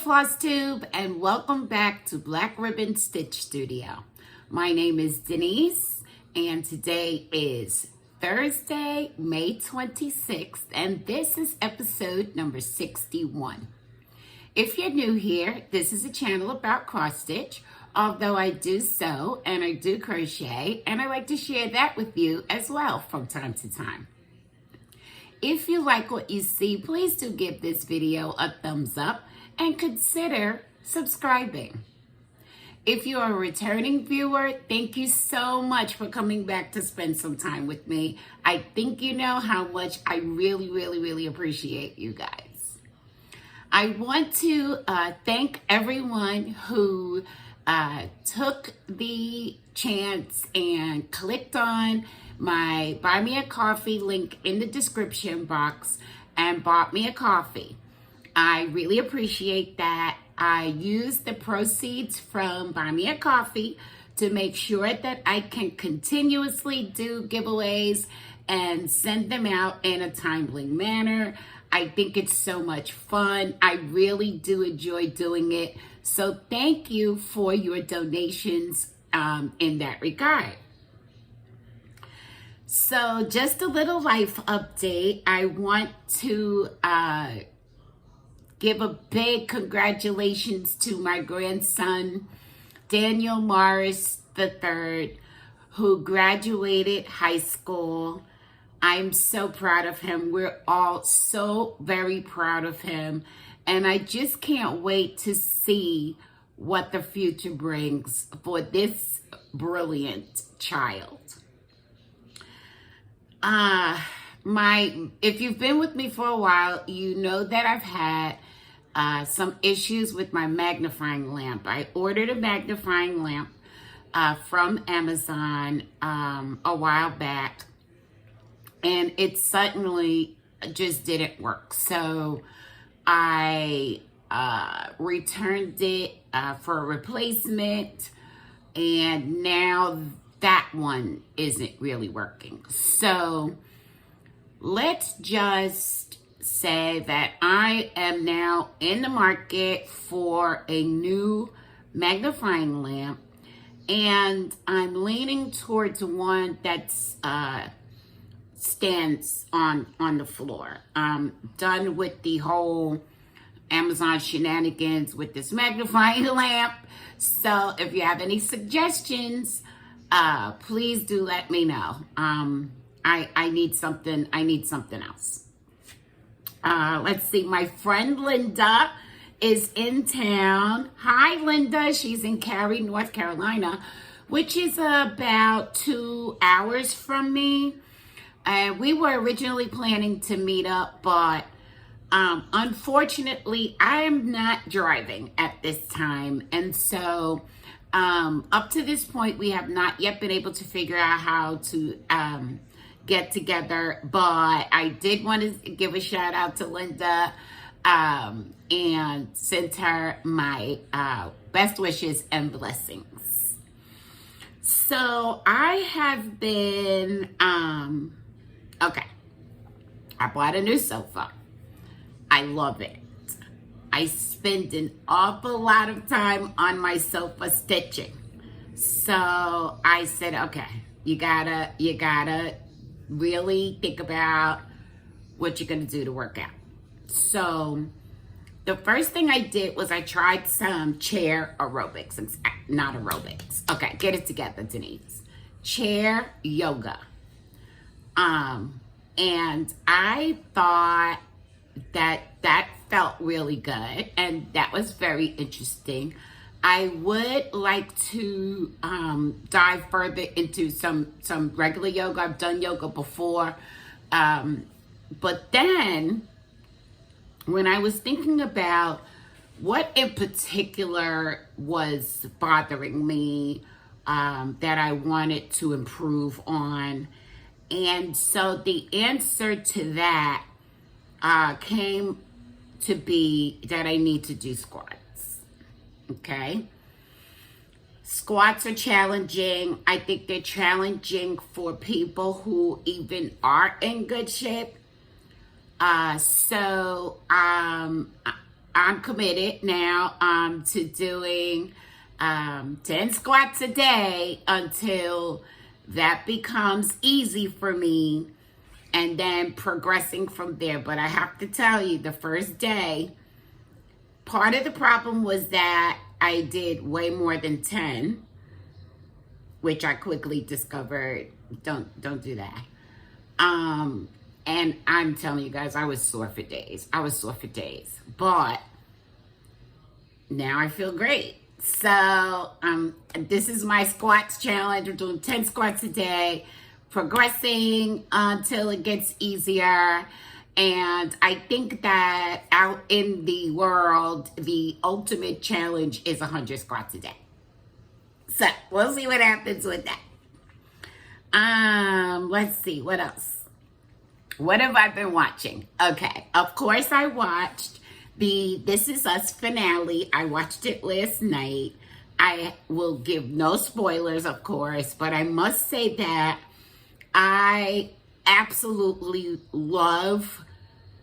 Flosstube, and welcome back to Black Ribbon Stitch Studio. My name is Denise, and today is Thursday, May 26th, and this is episode number 61. If you're new here, this is a channel about cross stitch, although I do sew and I do crochet, and I like to share that with you as well from time to time. If you like what you see, please do give this video a thumbs up and consider subscribing. If you are a returning viewer, thank you so much for coming back to spend some time with me. I think you know how much I really appreciate you guys. I want to thank everyone who took the chance and clicked on my Buy Me a Coffee link in the description box and bought me a coffee. I really appreciate that. I use the proceeds from Buy Me a Coffee to make sure that I can continuously do giveaways and send them out in a timely manner. I think it's so much fun. I really do enjoy doing it. So thank you for your donations in that regard. So just a little life update. I want to give a big congratulations to my grandson, Daniel Morris III, who graduated high school. I'm so proud of him. We're all so very proud of him. And I just can't wait to see what the future brings for this brilliant child. If you've been with me for a while, you know that I've had some issues with my magnifying lamp. I ordered a magnifying lamp from Amazon a while back, and it suddenly just didn't work. So I returned it for a replacement, and now that one isn't really working. So let's just say that I am now in the market for a new magnifying lamp, and I'm leaning towards one that's stands on the floor. I'm done with the whole Amazon shenanigans with this magnifying lamp. So if you have any suggestions, please do let me know. I need something else. Let's see, my friend Linda is in town. Hi, Linda. She's in Cary, North Carolina, which is about 2 hours from me. We were originally planning to meet up, but unfortunately, I am not driving at this time. And so up to this point, we have not yet been able to figure out how to get together, but I did want to give a shout out to Linda and send her my best wishes and blessings. So I have been, okay, I bought a new sofa. I love it. I spend an awful lot of time on my sofa stitching. So I said, okay, you gotta really think about what you're gonna do to work out. So the first thing I did was I tried some chair aerobics. Not aerobics. Okay, get it together, Denise. Chair yoga. And I thought that felt really good, and that was very interesting. I would like to dive further into some regular yoga. I've done yoga before. But then when I was thinking about what in particular was bothering me that I wanted to improve on, and so the answer to that came to be that I need to do squats. Okay? Squats are challenging. I think they're challenging for people who even are in good shape. So I'm committed now to doing 10 squats a day until that becomes easy for me, and then progressing from there. But I have to tell you, the first day, part of the problem was that I did way more than 10, which I quickly discovered, don't do that. And I'm telling you guys, I was sore for days. But now I feel great. So this is my squats challenge. We're doing 10 squats a day, progressing until it gets easier. And I think that out in the world, the ultimate challenge is 100 squats a day. So we'll see what happens with that. Let's see, what else? What have I been watching? Okay, of course I watched the This Is Us finale. I watched it last night. I will give no spoilers, of course, but I must say that I absolutely love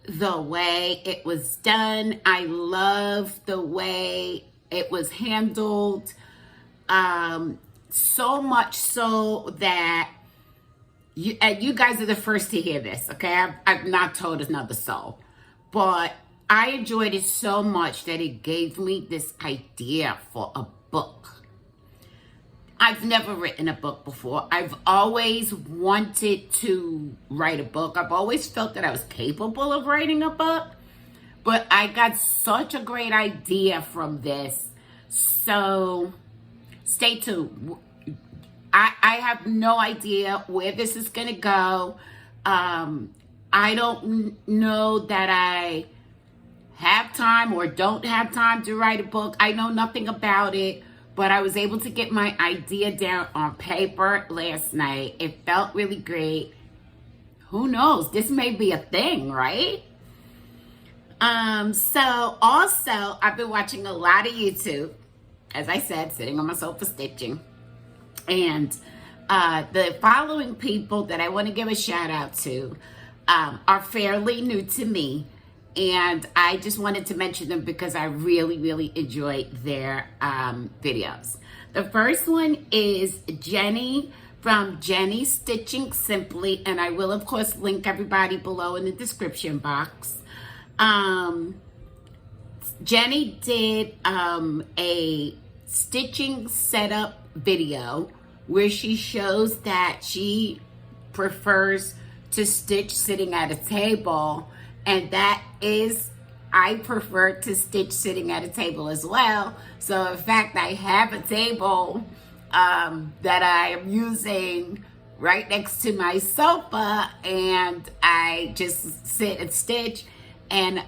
the way it was done. I love the way it was handled. So much so that you guys are the first to hear this, okay? I've not told another soul, but I enjoyed it so much that it gave me this idea for a book. I've never written a book before. I've always wanted to write a book. I've always felt that I was capable of writing a book, but I got such a great idea from this. So stay tuned. I have no idea where this is going to go. I don't know that I have time or don't have time to write a book. I know nothing about it, but I was able to get my idea down on paper last night. It felt really great. Who knows? This may be a thing, right? So also, I've been watching a lot of YouTube, as I said, sitting on my sofa stitching. And the following people that I want to give a shout out to are fairly new to me. And I just wanted to mention them because I really, really enjoyed their videos. The first one is Jenny from Jenny Stitching Simply. And I will, of course, link everybody below in the description box. Jenny did a stitching setup video where she shows that she prefers to stitch sitting at a table, and that is, I prefer to stitch sitting at a table as well. So in fact, I have a table that I am using right next to my sofa, and I just sit and stitch. And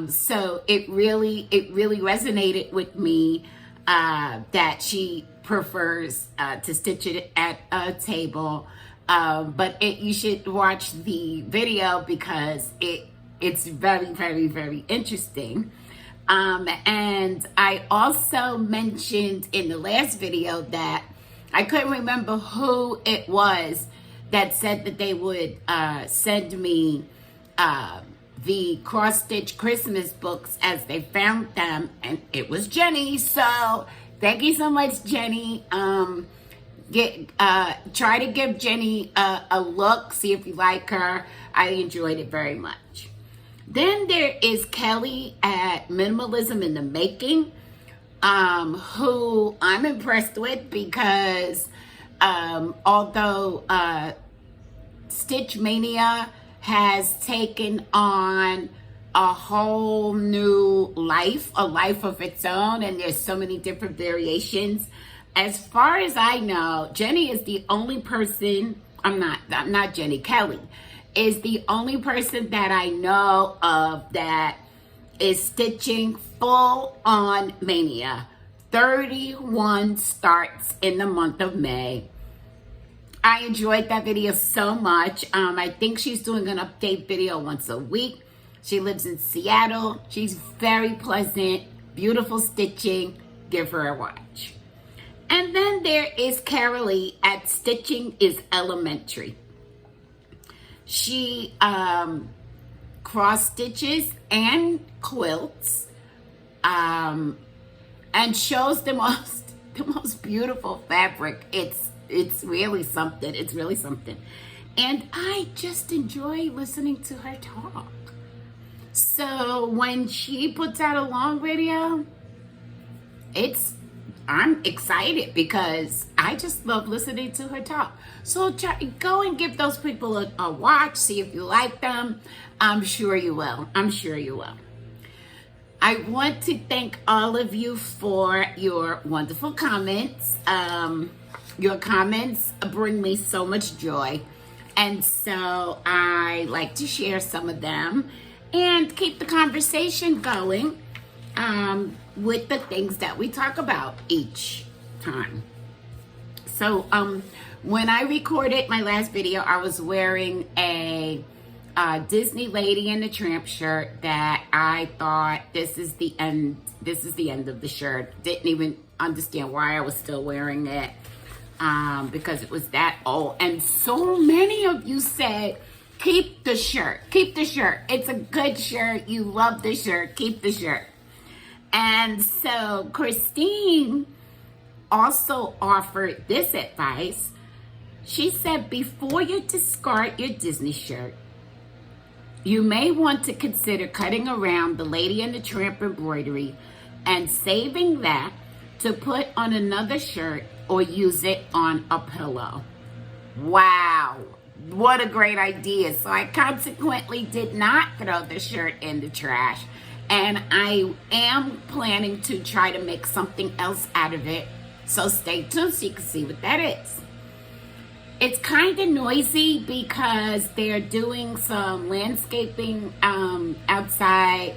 so it really resonated with me that she prefers to stitch it at a table. But you should watch the video because it's very, very, very interesting. And I also mentioned in the last video that I couldn't remember who it was that said that they would send me the cross-stitch Christmas books as they found them, and it was Jenny. So thank you so much, Jenny. Try to give Jenny a look, see if you like her. I enjoyed it very much. Then there is Kelly at Minimalism in the Making, who I'm impressed with because although Stitch Maynia has taken on a whole new life, a life of its own, and there's so many different variations. As far as I know, Jenny is the only person, I'm not Jenny, Kelly is the only person that I know of that is stitching full on Maynia. 31 starts in the month of May. I enjoyed that video so much. I think she's doing an update video once a week. She lives in Seattle. She's very pleasant, beautiful stitching. Give her a watch. And then there is Carolee at Stitching is Elementary. She cross stitches and quilts and shows the most beautiful fabric. It's really something. It's really something. And I just enjoy listening to her talk. So when she puts out a long video, I'm excited because I just love listening to her talk. So go and give those people a watch, see if you like them. I'm sure you will. I'm sure you will. I want to thank all of you for your wonderful comments. Your comments bring me so much joy. And so I like to share some of them and keep the conversation going with the things that we talk about each time. So when I recorded my last video, I was wearing a Disney Lady and the Tramp shirt that I thought this is the end of the shirt. Didn't even understand why I was still wearing it because it was that old. And so many of you said, keep the shirt, keep the shirt. It's a good shirt. You love the shirt, keep the shirt. And so Christine also offered this advice. She said, before you discard your Disney shirt, you may want to consider cutting around the Lady and the Tramp embroidery and saving that to put on another shirt or use it on a pillow. Wow, what a great idea. So I consequently did not throw the shirt in the trash, and I am planning to try to make something else out of it. So stay tuned so you can see what that is. It's kind of noisy because they're doing some landscaping outside.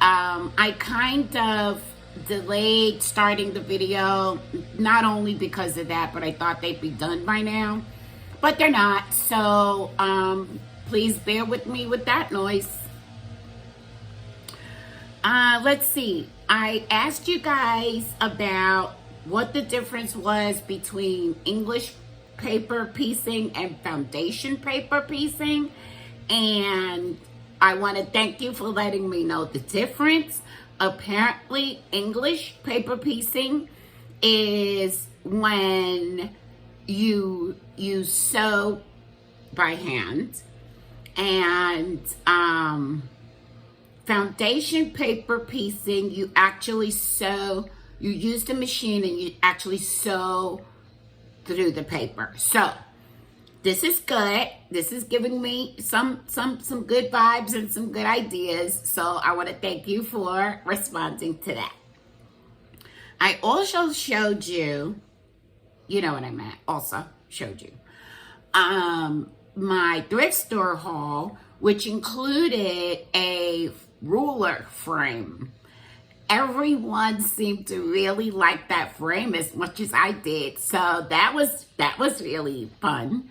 I kind of delayed starting the video, not only because of that, but I thought they'd be done by now, but they're not. So please bear with me with that noise. Let's see. I asked you guys about what the difference was between English paper piecing and foundation paper piecing, and I want to thank you for letting me know the difference. Apparently, English paper piecing is when you sew by hand, and foundation paper piecing, you actually sew. You use the machine and you actually sew through the paper. So this is good. This is giving me some good vibes and some good ideas. So I want to thank you for responding to that. I also showed you, you know what I meant, also showed you, my thrift store haul, which included a ruler frame. Everyone seemed to really like that frame as much as I did. So that was really fun.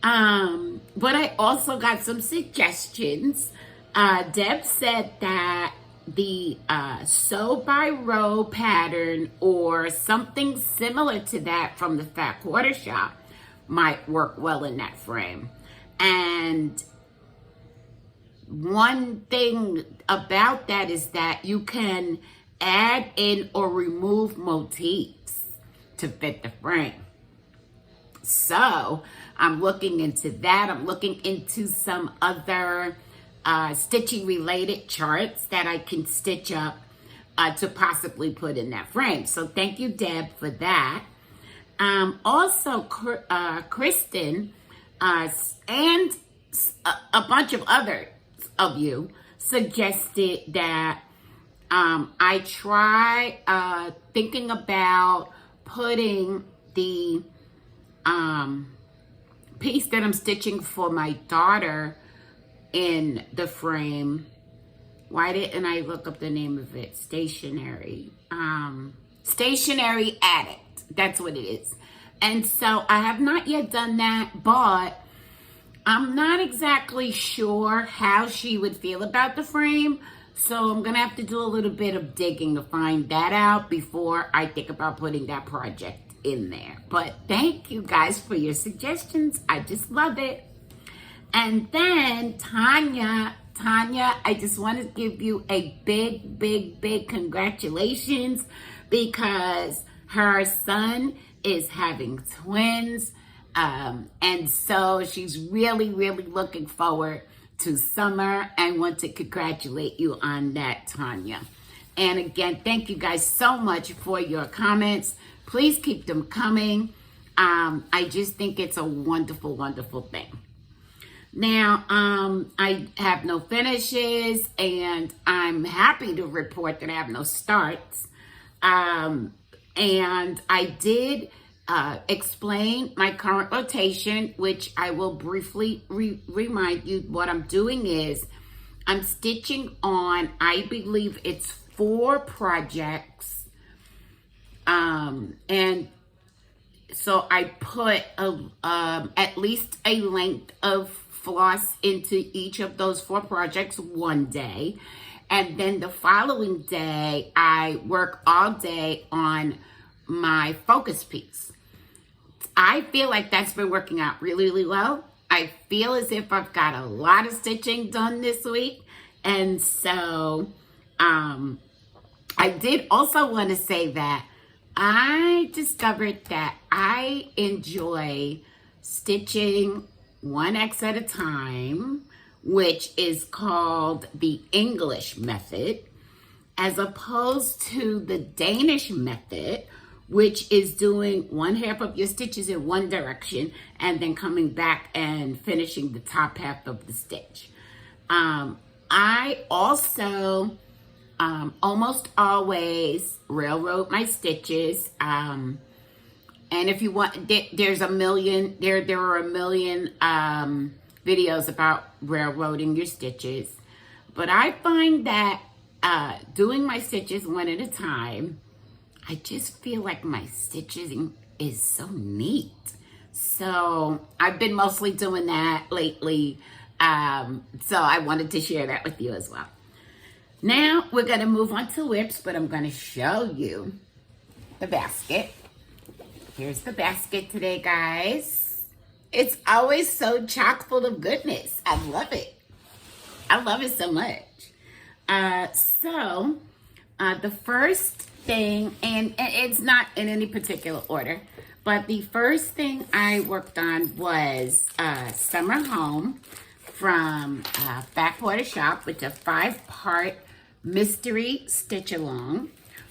But I also got some suggestions. Deb said that the sew by row pattern or something similar to that from the Fat Quarter Shop might work well in that frame. And one thing about that is that you can add in or remove motifs to fit the frame. So I'm looking into that. I'm looking into some other stitching related charts that I can stitch up to possibly put in that frame. So thank you, Deb, for that. Also, Kristen and a bunch of other of you suggested that I try thinking about putting the piece that I'm stitching for my daughter in the frame. Why didn't I look up the name of it? Stationery Addict. That's what it is. And so I have not yet done that, but I'm not exactly sure how she would feel about the frame. So I'm going to have to do a little bit of digging to find that out before I think about putting that project in there. But thank you guys for your suggestions. I just love it. And then Tanya Tanya, I just want to give you a big congratulations because her son is having twins. And so she's really looking forward to summer and want to congratulate you on that, Tanya. And again, thank you guys so much for your comments. Please keep them coming. I just think it's a wonderful thing. Now, I have no finishes, and I'm happy to report that I have no starts. And I did explain my current rotation, which I will briefly remind you. What I'm doing is I'm stitching on, I believe it's 4 projects. And so I put at least a length of floss into each of those 4 projects one day. And then the following day, I work all day on my focus piece. I feel like that's been working out really well. I feel as if I've got a lot of stitching done this week. And so I did also want to say that I discovered that I enjoy stitching 1X at a time, which is called the English method, as opposed to the Danish method, which is doing 1/2 of your stitches in one direction and then coming back and finishing the top half of the stitch. I also almost always railroad my stitches. And if you want, there are a million videos about railroading your stitches. But I find that doing my stitches one at a time, I just feel like my stitching is so neat. So I've been mostly doing that lately. So I wanted to share that with you as well. Now we're going to move on to whips, but I'm going to show you the basket. Here's the basket today, guys. It's always so chock full of goodness. I love it. I love it so much. So the first thing, and it's not in any particular order, but the first thing I worked on was Summer Home from Backwater Shop, with a 5-part mystery stitch along.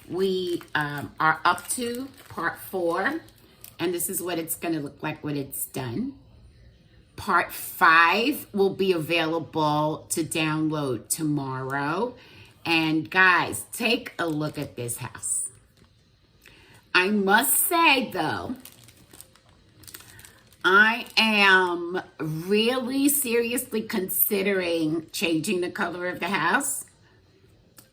We are up to part 4, and this is what it's going to look like when it's done. Part 5 will be available to download tomorrow. And guys, take a look at this house. I must say though, I am really seriously considering changing the color of the house.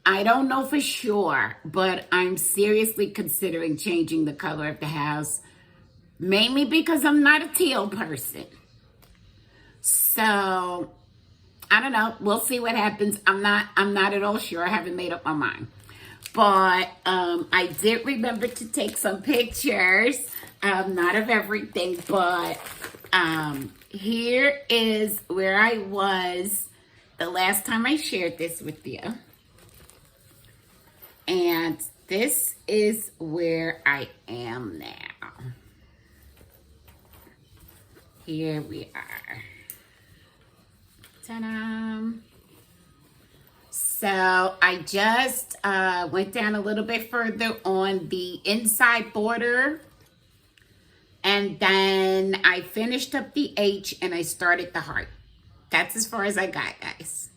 I don't know for sure, but I'm seriously considering changing the color of the house, mainly because I'm not a teal person. So I don't know. We'll see what happens. I'm not at all sure. I haven't made up my mind. But I did remember to take some pictures, not of everything, but here is where I was the last time I shared this with you. And this is where I am now. Here we are. Ta-da! So I just went down a little bit further on the inside border, and then I finished up the H and I started the heart. That's as far as I got, guys.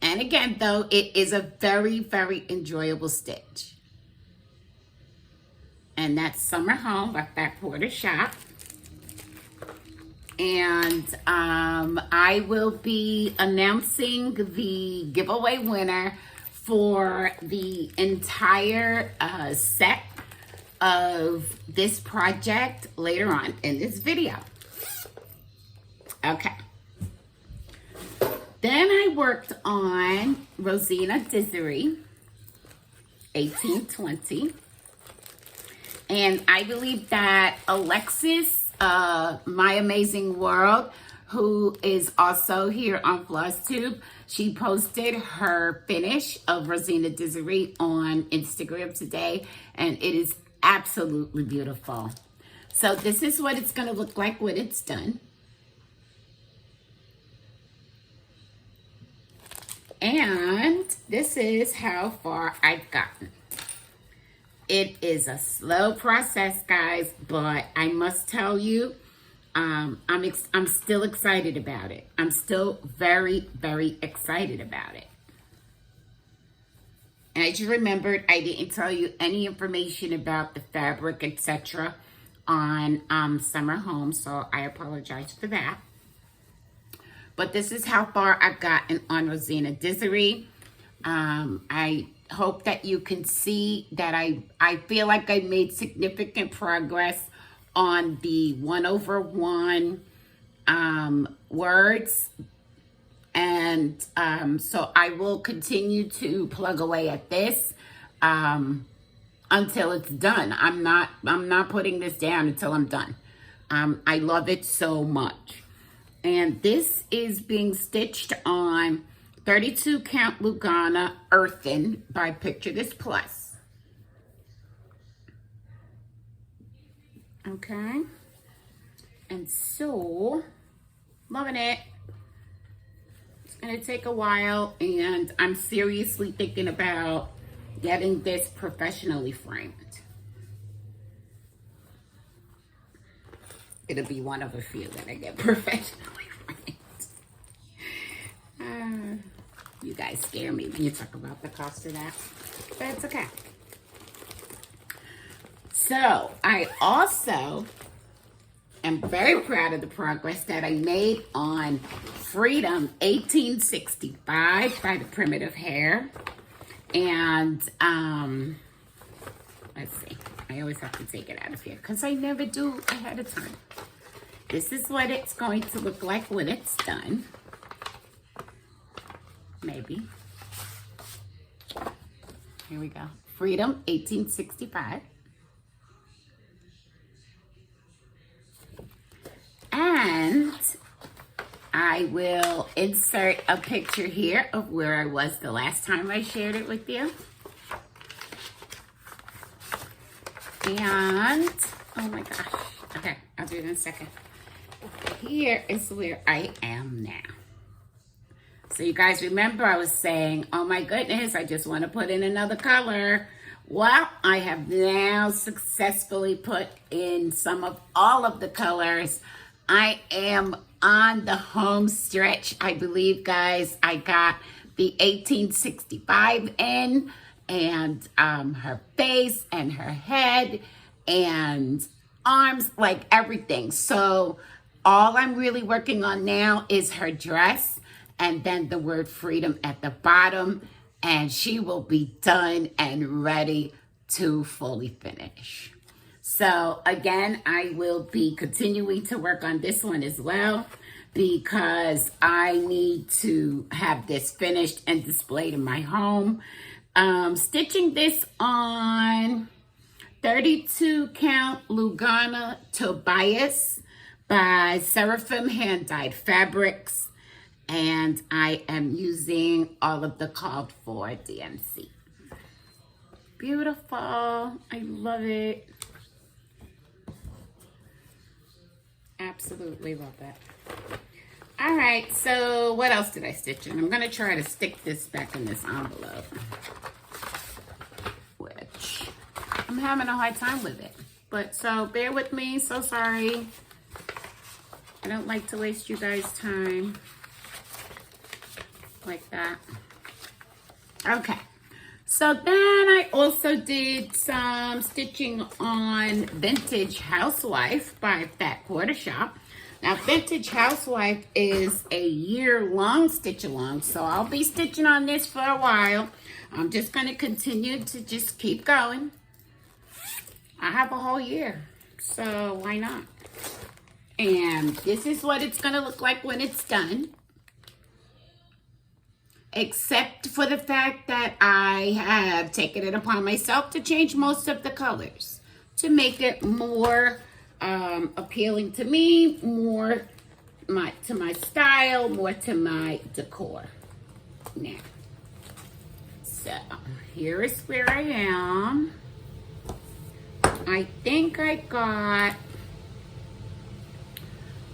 And again, though, it is a very enjoyable stitch. And that's Summer Home by Backwater Shop. And I will be announcing the giveaway winner for the entire set of this project later on in this video. Okay. Then I worked on Rosina Dizery, 1820. And I believe that Alexis, My Amazing World, who is also here on Flosstube. She posted her finish of Rosina Disney on Instagram today, and it is absolutely beautiful. So this is what it's going to look like when it's done. And this is how far I've gotten. It is a slow process, guys, but I must tell you, I'm still excited about it. I'm still very, very excited about it. And as you remembered, I didn't tell you any information about the fabric, etc. on Summer Home, so I apologize for that. But this is how far I've gotten on Rosina Disney. I hope that you can see that I feel like I made significant progress on the 1/1 words. And so I will continue to plug away at this until it's done. I'm not putting this down until I'm done. I love it so much. And this is being stitched on 32 count Lugana Earthen by Picture This Plus. Okay. And so, loving it. It's going to take a while, and I'm seriously thinking about getting this professionally framed. It'll be one of a few that I get professionally framed. You guys scare me when you talk about the cost of that, but it's okay. So I also am very proud of the progress that I made on Freedom 1865 by the Primitive Hair. And let's see. I always have to take it out of here because I never do ahead of time. This is what it's going to look like when it's done. Maybe. Here we go. Freedom 1865. And I will insert a picture here of where I was the last time I shared it with you. And, oh my gosh. Okay, I'll do it in a second. Here is where I am now. So you guys remember I was saying, oh my goodness, I just want to put in another color. Well, I have now successfully put in all of the colors. I am on the home stretch. I believe, guys, I got the 1865 in, and her face and her head and arms, like everything. So all I'm really working on now is her dress and then the word freedom at the bottom, and she will be done and ready to fully finish. So again, I will be continuing to work on this one as well because I need to have this finished and displayed in my home. Stitching this on 32 count Lugana Tobias by Seraphim Hand Dyed Fabrics. And I am using all of the called for DMC. Beautiful. I love it. Absolutely love that. All right, so what else did I stitch in? I'm going to try to stick this back in this envelope, which I'm having a hard time with it. But so bear with me. So sorry. I don't like to waste you guys' time like that. Okay. So then I also did some stitching on Vintage Housewife by Fat Quarter Shop. Now, Vintage Housewife is a year-long stitch-along, so I'll be stitching on this for a while. I'm just going to continue to just keep going. I have a whole year, so why not? And this is what it's going to look like when it's done. Except for the fact that I have taken it upon myself to change most of the colors to make it more appealing to me, more to my style, more to my decor. Now, so here is where I am. I think I got,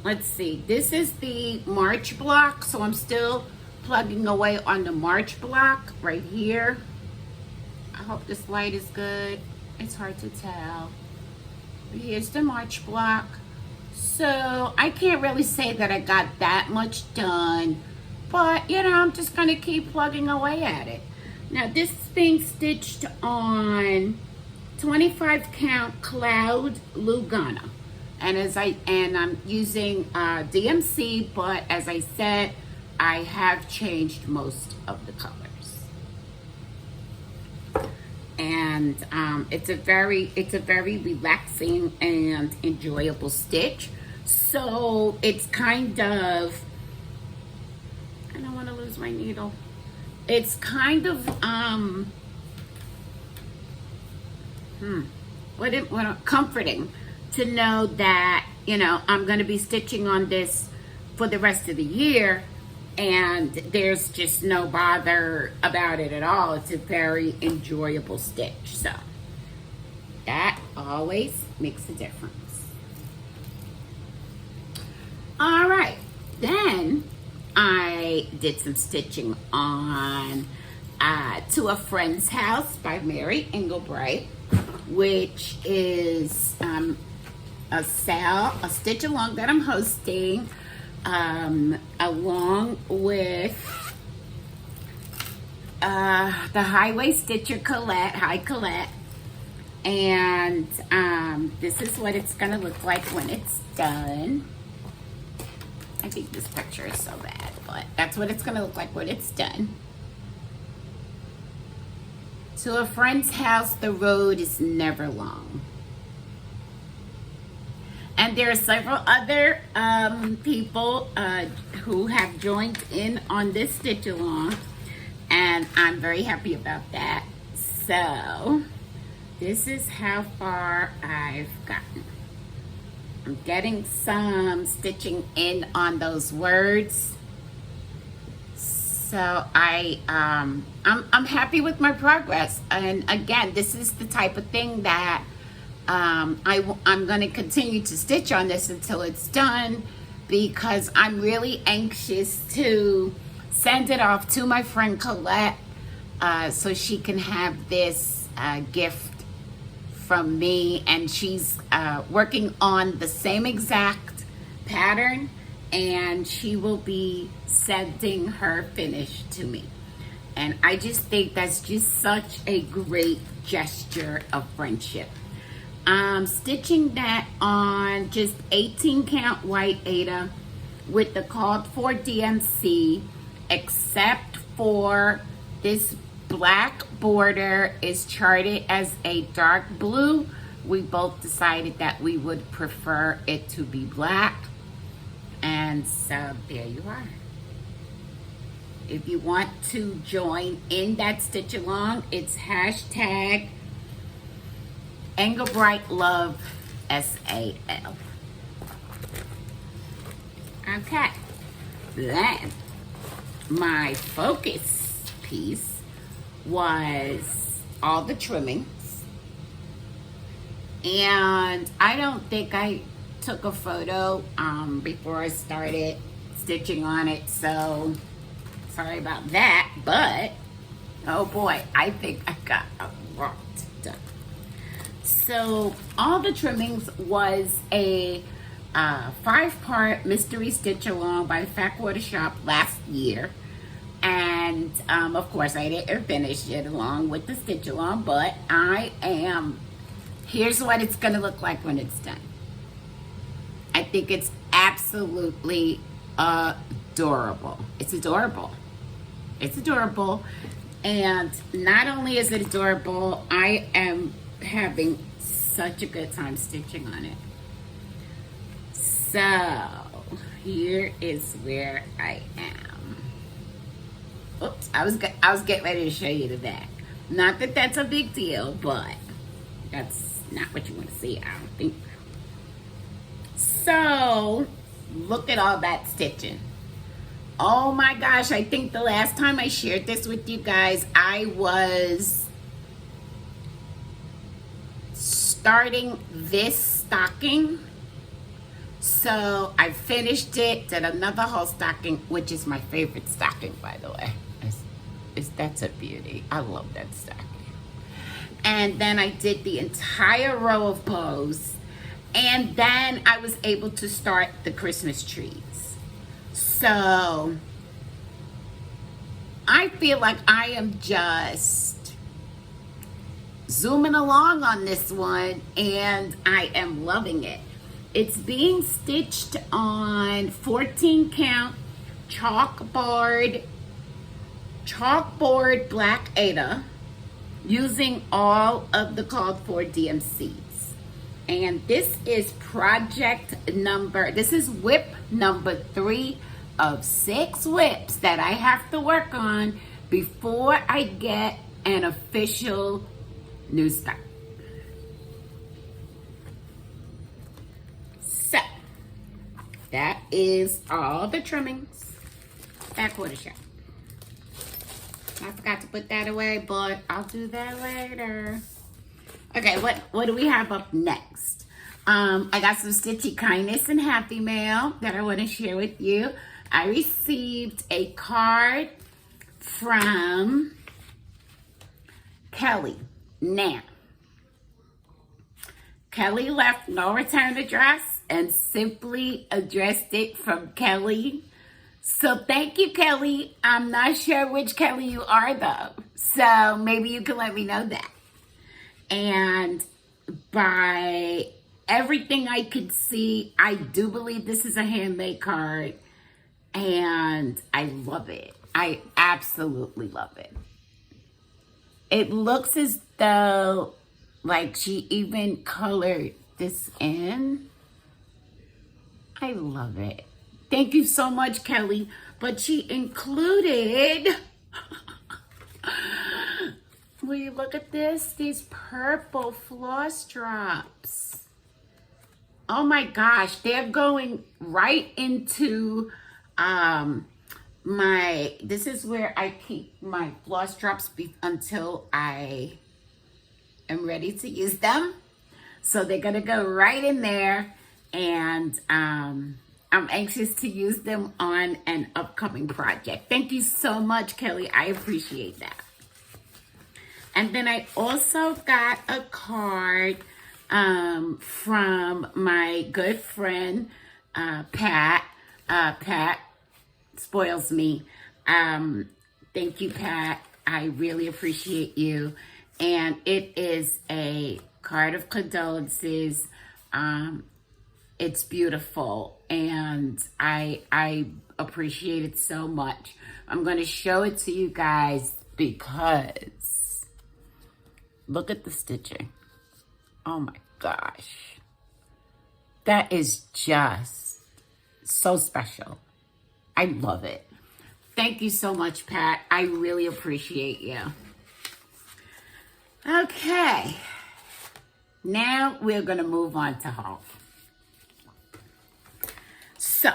let's see, this is the March block, so I'm still plugging away on the March block right here. I hope this light is good. It's hard to tell. Here's the March block. So I can't really say that I got that much done, but you know, I'm just gonna keep plugging away at it. Now this is being stitched on 25 count Cloud Lugana, and I'm using DMC, but as I said, I have changed most of the colors. And it's a very relaxing and enjoyable stitch. So it's kind of, I don't want to lose my needle. It's kind of comforting to know that, you know, I'm going to be stitching on this for the rest of the year, and there's just no bother about it at all. It's a very enjoyable stitch, so that always makes a difference. All right, then I did some stitching on To a Friend's House by Mary Englebright, which is a stitch along that I'm hosting, along with the Highway Stitcher Colette. Hi, Colette. And this is what it's gonna look like when it's done. I think this picture is so bad, but that's what it's gonna look like when it's done. To a friend's house, the road is never long. And there are several other people who have joined in on this stitch along, and I'm very happy about that. So this is how far I've gotten. I'm getting some stitching in on those words. So I'm happy with my progress. And again, this is the type of thing that I'm going to continue to stitch on this until it's done, because I'm really anxious to send it off to my friend Colette so she can have this gift from me. And she's working on the same exact pattern, and she will be sending her finish to me. And I just think that's just such a great gesture of friendship. I'm stitching that on just 18 count white Aida with the called for DMC, except for this black border is charted as a dark blue. We both decided that we would prefer it to be black. And so there you are. If you want to join in that stitch along, it's hashtag Englebright Love SAL. Okay, then my focus piece was all the trimmings, and I don't think I took a photo before I started stitching on it, so sorry about that. But oh boy, I think I got a lot done. So all the trimmings was a 5-part mystery stitch along by Fackwater Shop last year, and of course I didn't finish it along with the stitch along, but here's what it's gonna look like when it's done. I think it's absolutely adorable. It's adorable. It's adorable. And not only is it adorable, I am having such a good time stitching on it. So here is where I am. Oops, I was getting ready to show you the back. Not that that's a big deal, but that's not what you want to see, I don't think. So Look at all that stitching. Oh my gosh, I think the last time I shared this with you guys, I was starting this stocking. So I finished it, did another whole stocking, which is my favorite stocking, by the way. That's a beauty. I love that stocking. And then I did the entire row of bows. And then I was able to start the Christmas trees. So I feel like I am just zooming along on this one, and I am loving it. It's being stitched on 14 count chalkboard black Ada using all of the called for DMCs. And this is this is whip number 3 of 6 whips that I have to work on before I get an official new stock. So that is all the trimmings. Back quarter shot. I forgot to put that away, but I'll do that later. Okay, what do we have up next? I got some Stitchy Kindness and Happy Mail that I want to share with you. I received a card from Kelly. Now, Kelly left no return address and simply addressed it from Kelly. So thank you, Kelly. I'm not sure which Kelly you are, though. So maybe you can let me know that. And by everything I could see, I do believe this is a handmade card. And I love it. I absolutely love it. It looks as though, like, she even colored this in. I love it. Thank you so much, Kelly. But she included, will you look at this? These purple floss drops. Oh my gosh, they're going right into this is where I keep my floss drops until I am ready to use them. So they're gonna go right in there, and I'm anxious to use them on an upcoming project. Thank you so much, Kelly. I appreciate that. And then I also got a card from my good friend, Pat. Pat spoils me. Thank you, Pat. I really appreciate you. And it is a card of condolences. It's beautiful, and I appreciate it so much. I'm going to show it to you guys because look at the stitching. Oh my gosh. That is just so special. I love it. Thank you so much, Pat. I really appreciate you. Okay. Now we're going to move on to haul. So,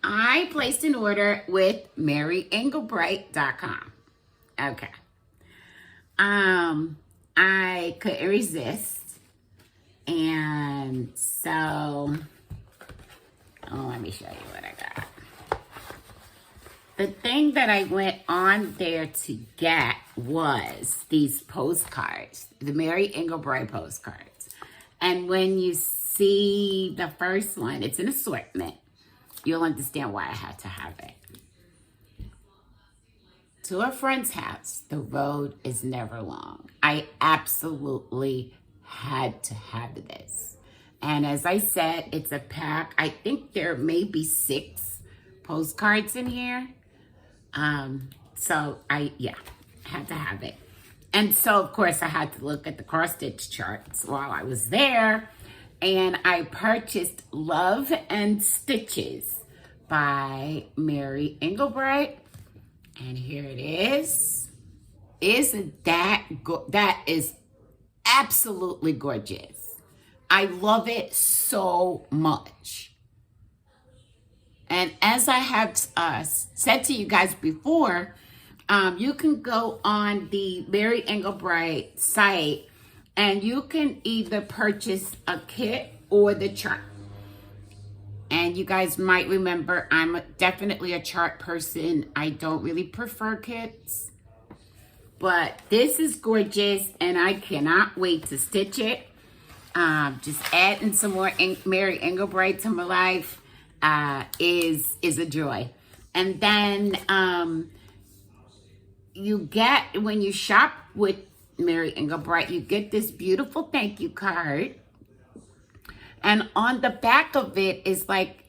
I placed an order with MaryEnglebright.com. Okay. I couldn't resist. And so, let me show you what I got. The thing that I went on there to get was these postcards, the Mary Englebright postcards. And when you see the first one, it's an assortment. You'll understand why I had to have it. To a friend's house, the road is never long. I absolutely had to have this. And as I said, it's a pack. I think there may be 6 postcards in here. So I had to have it. And so, of course, I had to look at the cross-stitch charts while I was there. And I purchased Love and Stitches by Mary Englebright. And here it is. Isn't that is absolutely gorgeous. I love it so much. And as I have said to you guys before, you can go on the Mary Engelbreit site and you can either purchase a kit or the chart. And you guys might remember I'm definitely a chart person. I don't really prefer kits. But this is gorgeous and I cannot wait to stitch it. Just adding some more Mary Engelbreit to my life is a joy. And then you get, when you shop with Mary Engelbreit, you get this beautiful thank you card. And on the back of it is like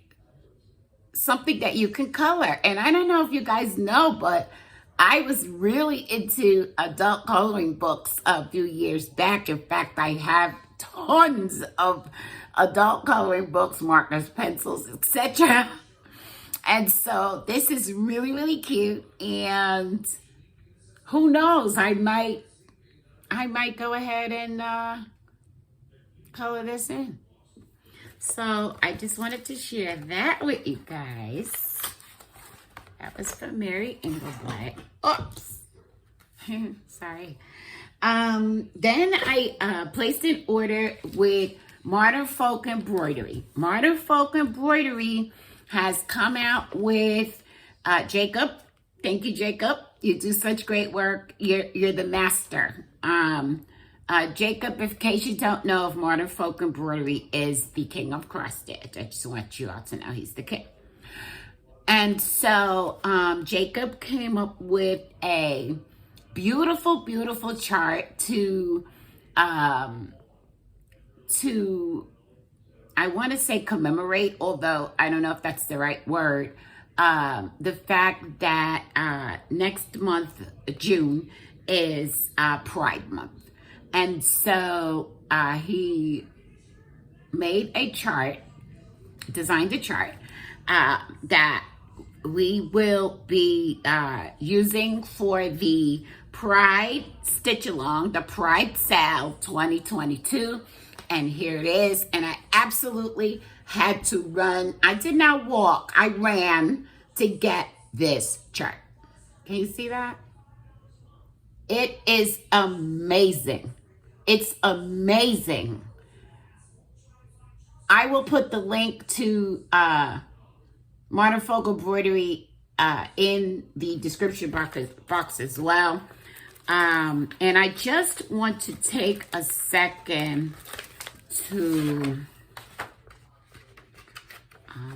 something that you can color. And I don't know if you guys know, but I was really into adult coloring books a few years back. In fact, I have tons of adult coloring books, markers, pencils, etc. And so this is really, really cute. And who knows, I might go ahead and color this in. So I just wanted to share that with you guys. That was from Mary Engelbreit. Oops. Sorry. Then I placed an order with Modern Folk Embroidery. Modern Folk Embroidery has come out with Jacob. Thank you, Jacob. You do such great work. You're the master. Jacob, in case you don't know, if Modern Folk Embroidery is the king of cross stitch. I just want you all to know he's the king. And so Jacob came up with a beautiful, beautiful chart to I want to say commemorate, although I don't know if that's the right word, the fact that next month, June, is Pride Month. And so he made a chart, designed a chart that we will be using for the Pride Stitch Along, the Pride Sale 2022. And here it is. And I absolutely had to run. I did not walk. I ran to get this chart. Can you see that? It is amazing. It's amazing. I will put the link to Modern Folk Embroidery in the description box as well. And I just want to take a second to,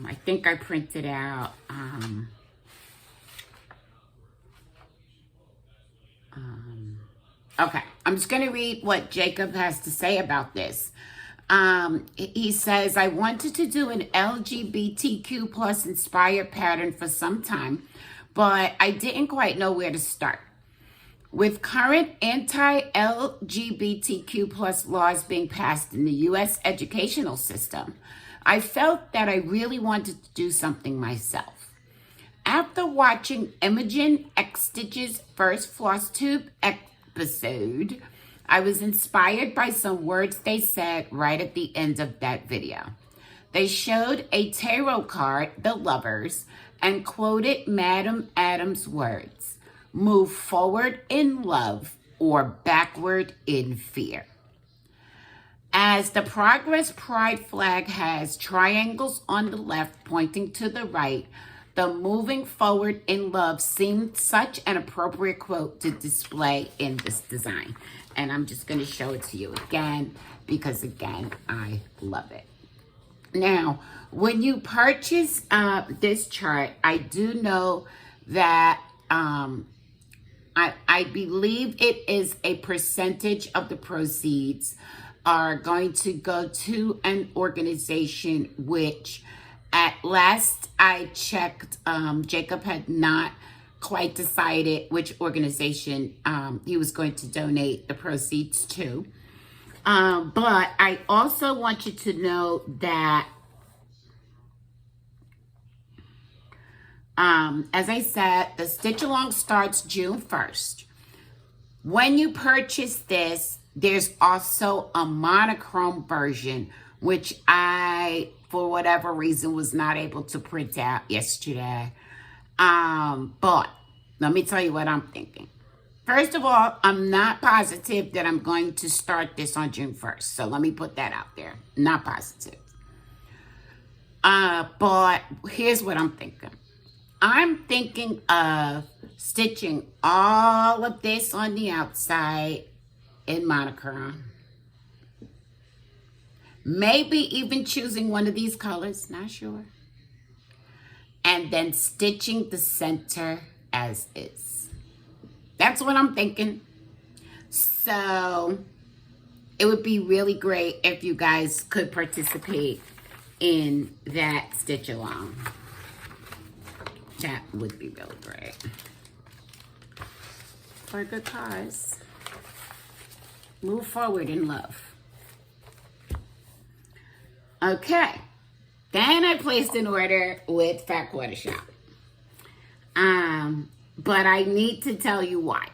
I think I printed out, okay, I'm just going to read what Jacob has to say about this. He says, I wanted to do an LGBTQ plus inspired pattern for some time, but I didn't quite know where to start. With current anti-LGBTQ plus laws being passed in the U.S. educational system, I felt that I really wanted to do something myself. After watching Imogen X Stitch's first Flosstube episode, I was inspired by some words they said right at the end of that video. They showed a tarot card, The Lovers, and quoted Madame Adams' words, move forward in love or backward in fear. As the Progress Pride flag has triangles on the left pointing to the right, the moving forward in love seemed such an appropriate quote to display in this design. And I'm just going to show it to you again because, again, I love it. Now, when you purchase this chart, I do know that I believe it is a percentage of the proceeds are going to go to an organization which, at last I checked, Jacob had not quite decided which organization he was going to donate the proceeds to. But I also want you to know that, as I said, the Stitch Along starts June 1st. When you purchase this, There's also a monochrome version, which I, for whatever reason, was not able to print out yesterday. But let me tell you what I'm thinking. First of all, I'm not positive that I'm going to start this on June 1st. So let me put that out there. Not positive. But here's what I'm thinking. I'm thinking of stitching all of this on the outside in monochrome. Maybe even choosing one of these colors, not sure. And then stitching the center as is. That's what I'm thinking. So it would be really great if you guys could participate in that stitch along. That would be really great. For a good cause. Move forward in love. Okay. Then I placed an order with Fat Quarter Shop. But I need to tell you why.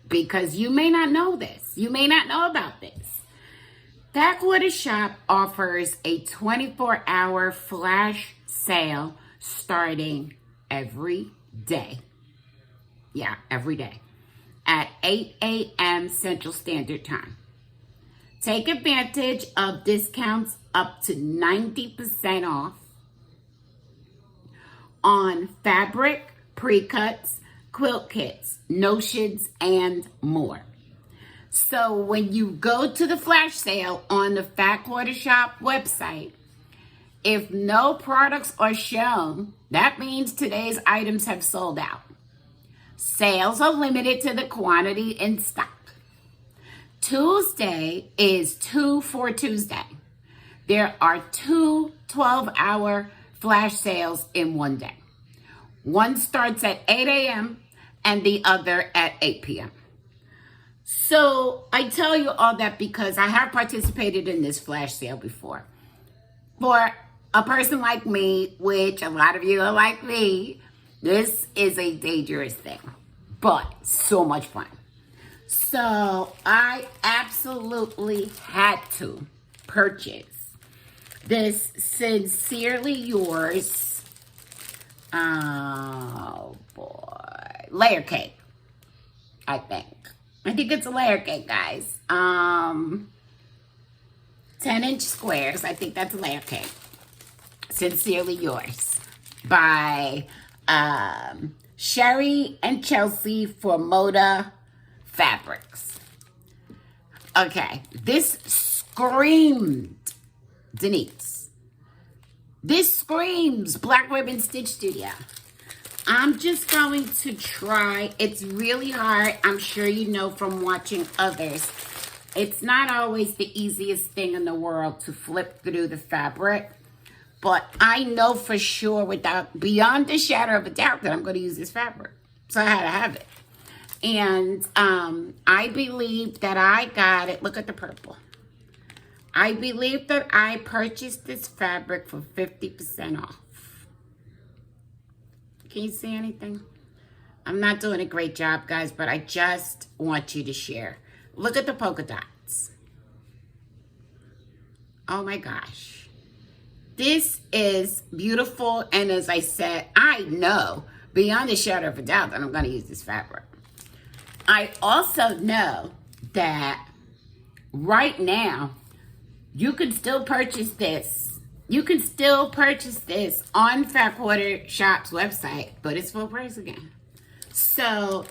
Because you may not know this. You may not know about this. Fat Quarter Shop offers a 24-hour flash sale starting every day. Yeah, every day. At 8 a.m. Central Standard Time. Take advantage of discounts up to 90% off on fabric, pre-cuts, quilt kits, notions, and more. So when you go to the flash sale on the Fat Quarter Shop website, if no products are shown, that means today's items have sold out. Sales are limited to the quantity in stock. Tuesday is 2 for Tuesday. There are two 12-hour flash sales in one day. One starts at 8 a.m. and the other at 8 p.m. So I tell you all that because I have participated in this flash sale before. For a person like me, which a lot of you are like me, this is a dangerous thing, but so much fun. So I absolutely had to purchase this Sincerely Yours, oh boy, layer cake, I think. I think it's a layer cake, guys. 10-inch squares. I think that's a layer cake. Sincerely Yours by Sherry and Chelsea for Moda Fabrics. Okay, this screamed, Denise. This screams Black Ribbon Stitch Studio. I'm just going to try. It's really hard. I'm sure you know from watching others. It's not always the easiest thing in the world to flip through the fabric. But I know for sure, beyond a shadow of a doubt, that I'm going to use this fabric. So I had to have it. And I believe that I got it. Look at the purple. I believe that I purchased this fabric for 50% off. Can you see anything? I'm not doing a great job, guys, but I just want you to share. Look at the polka dots. Oh my gosh. This is beautiful. And as I said, I know beyond a shadow of a doubt that I'm going to use this fabric. I also know that right now, you can still purchase this. You can still purchase this on Fat Quarter Shop's website, but it's full price again. So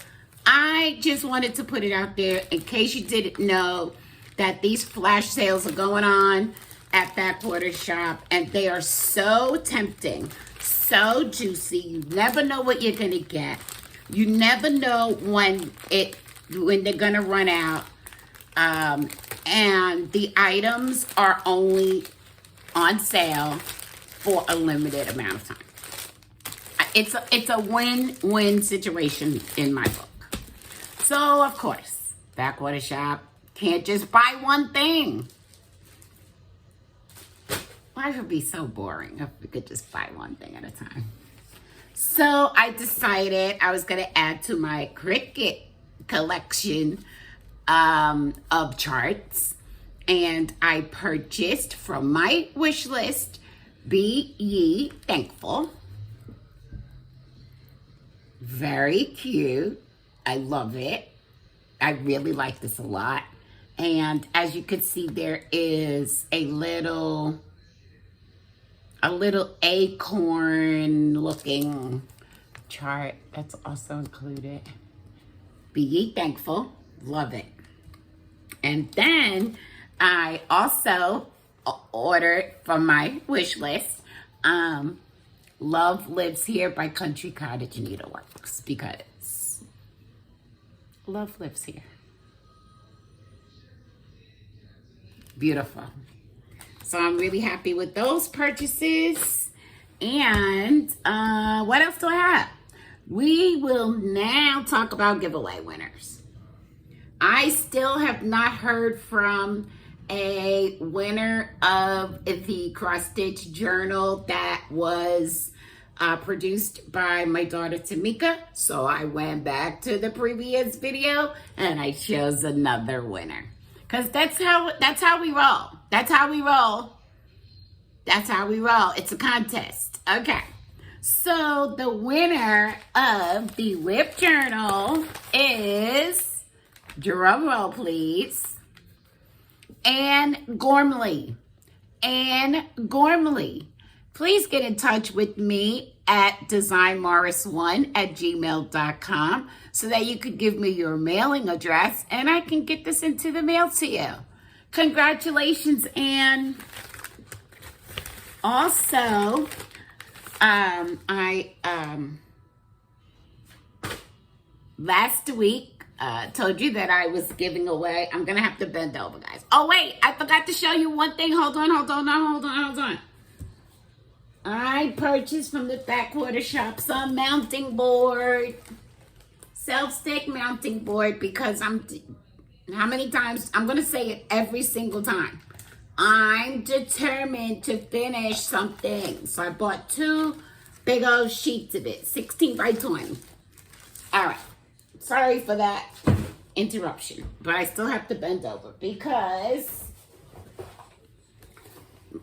I just wanted to put it out there in case you didn't know that these flash sales are going on at Fat Quarter Shop, and they are so tempting, so juicy. You never know what you're gonna get. You never know when they're gonna run out. And the items are only on sale for a limited amount of time. It's a win-win situation in my book. So, of course, Fat Quarter Shop can't just buy one thing. Life would be so boring if we could just buy one thing at a time. So I decided I was going to add to my Cricut collection of charts, and I purchased from my wish list, Be Ye Thankful. Very cute. I love it. I really like this a lot. And as you can see, there is a little acorn looking chart that's also included. Be ye thankful. Love it. And then I also ordered from my wish list, Love Lives Here by Country Cottage Needleworks, because love lives here. Beautiful. So I'm really happy with those purchases. And what else do I have? We will now talk about giveaway winners. I still have not heard from a winner of the cross stitch journal that was produced by my daughter Tamika. So I went back to the previous video and I chose another winner. Cause that's how we roll. That's how we roll. That's how we roll. It's a contest. Okay. So the winner of the whip journal is, drum roll please, Anne Gormley. Anne Gormley. Please get in touch with me at designmorris1@gmail.com so that you could give me your mailing address and I can get this into the mail to you. Congratulations, Anne. Also, last week, told you that I was giving away, I'm going to have to bend over, guys. Oh, wait, I forgot to show you one thing. Hold on. I purchased from the Backwater Shop some mounting board, self-stick mounting board, because how many times, I'm going to say it every single time. I'm determined to finish something. So I bought 2 big old sheets of it, 16 by 20. All right. Sorry for that interruption, but I still have to bend over because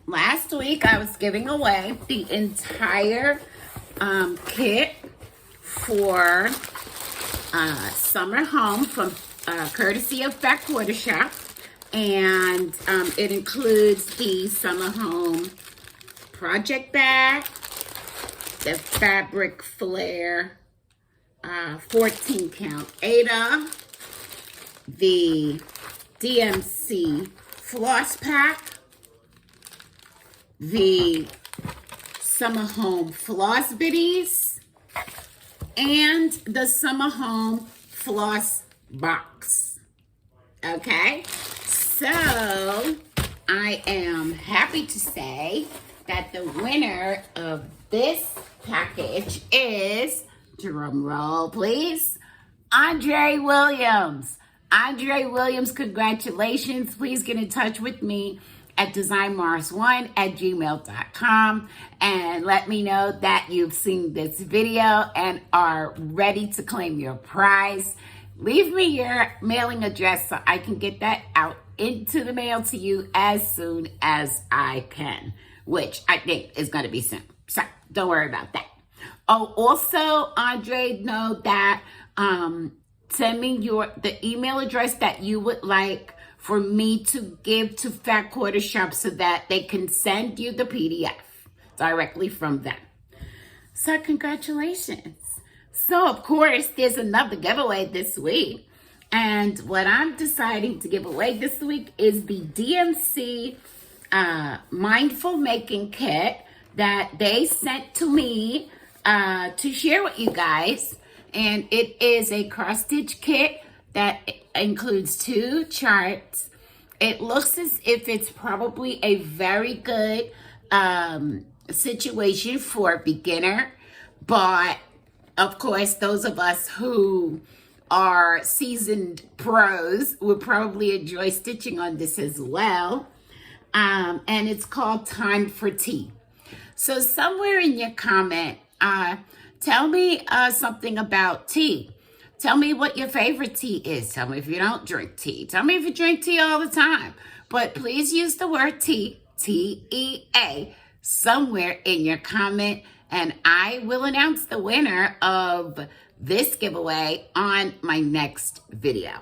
last week I was giving away the entire kit for Summer Home from courtesy of Backwater Shop. And it includes the Summer Home project bag, the fabric flare 14 count Ada, the DMC floss pack, the Summer Home floss biddies, and the Summer Home floss box. Okay? So, I am happy to say that the winner of this package is, drum roll please, Andre Williams. Andre Williams, congratulations. Please get in touch with me at designmorris1@gmail.com and let me know that you've seen this video and are ready to claim your prize. Leave me your mailing address so I can get that out into the mail to you as soon as I can, which I think is going to be soon. So don't worry about that. Oh, also, Andre, know that send me the email address that you would like for me to give to Backwater Shop so that they can send you the PDF directly from them. So congratulations. So of course, there's another giveaway this week. And what I'm deciding to give away this week is the DMC Mindful Making Kit that they sent to me to share with you guys. And it is a cross stitch kit that includes 2 charts. It looks as if it's probably a very good situation for a beginner, but of course, those of us who are seasoned pros would probably enjoy stitching on this as well. And it's called Time for Tea. So somewhere in your comment, tell me something about tea. Tell me what your favorite tea is. Tell me if you don't drink tea. Tell me if you drink tea all the time. But please use the word tea, T-E-A, somewhere in your comment, and I will announce the winner of this giveaway on my next video.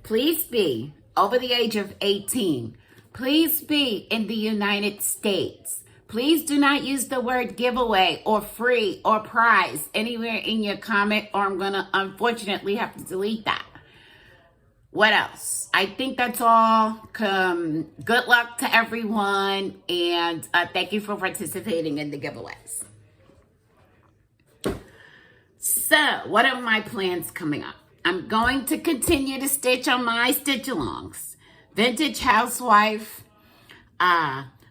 Please be over the age of 18. Please be in the United States. Please do not use the word giveaway or free or prize anywhere in your comment, or I'm going to unfortunately have to delete that. What else? I think that's all. Good luck to everyone, and thank you for participating in the giveaways. So, what are my plans coming up? I'm going to continue to stitch on my stitch-alongs. Vintage Housewife,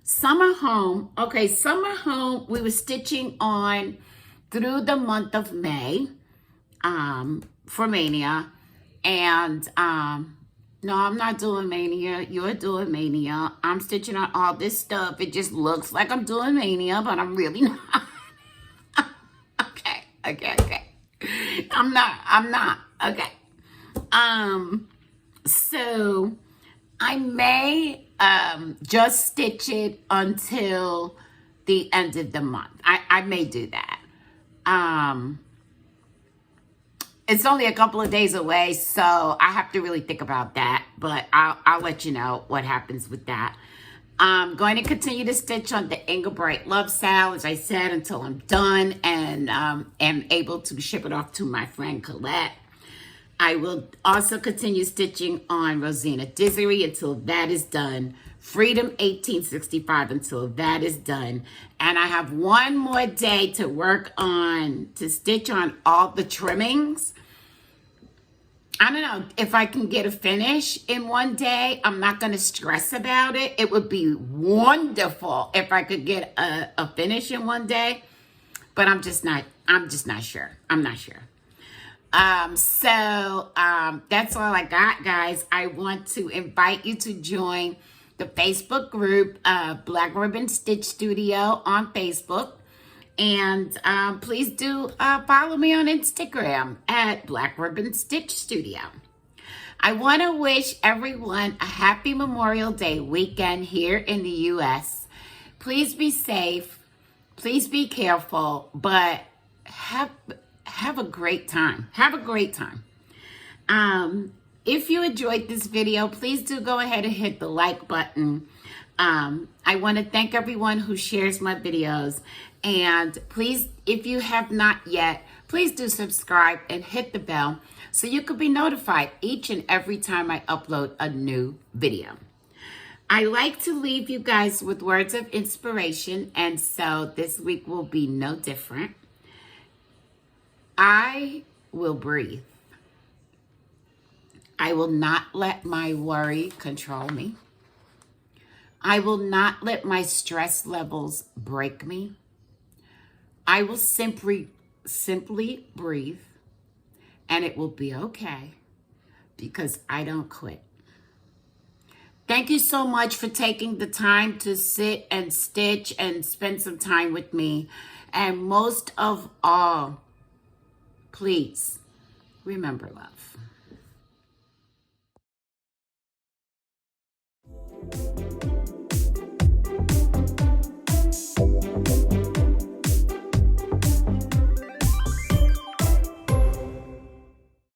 Summer Home. Okay, Summer Home, we were stitching on through the month of May for Maynia. And no, I'm not doing Maynia. You're doing Maynia. I'm stitching on all this stuff. It just looks like I'm doing Maynia, but I'm really not. Okay. I'm not. Okay. So I may just stitch it until the end of the month. I may do that. It's only a couple of days away, so I have to really think about that, but I'll let you know what happens with that. I'm going to continue to stitch on the Ingelbright Love Sal, as I said, until I'm done and am able to ship it off to my friend Colette. I will also continue stitching on Rosina Dizery until that is done. Freedom 1865 until that is done. And I have one more day to work on, to stitch on all the trimmings. I don't know if I can get a finish in one day. I'm not going to stress about it. It would be wonderful if I could get a finish in one day, but I'm just not sure. I'm not sure. So that's all I got, guys. I want to invite you to join the Facebook group, Black Ribbon Stitch Studio on Facebook. And please do follow me on Instagram at Black Ribbon Stitch Studio. I want to wish everyone a happy Memorial Day weekend here in the U.S. Please be safe. Please be careful, but have a great time. Have a great time. If you enjoyed this video, please do go ahead and hit the like button. I want to thank everyone who shares my videos. And please, if you have not yet, please do subscribe and hit the bell so you can be notified each and every time I upload a new video. I like to leave you guys with words of inspiration, and so this week will be no different. I will breathe. I will not let my worry control me. I will not let my stress levels break me. I will simply breathe, and it will be okay because I don't quit. Thank you so much for taking the time to sit and stitch and spend some time with me. And most of all, please remember love.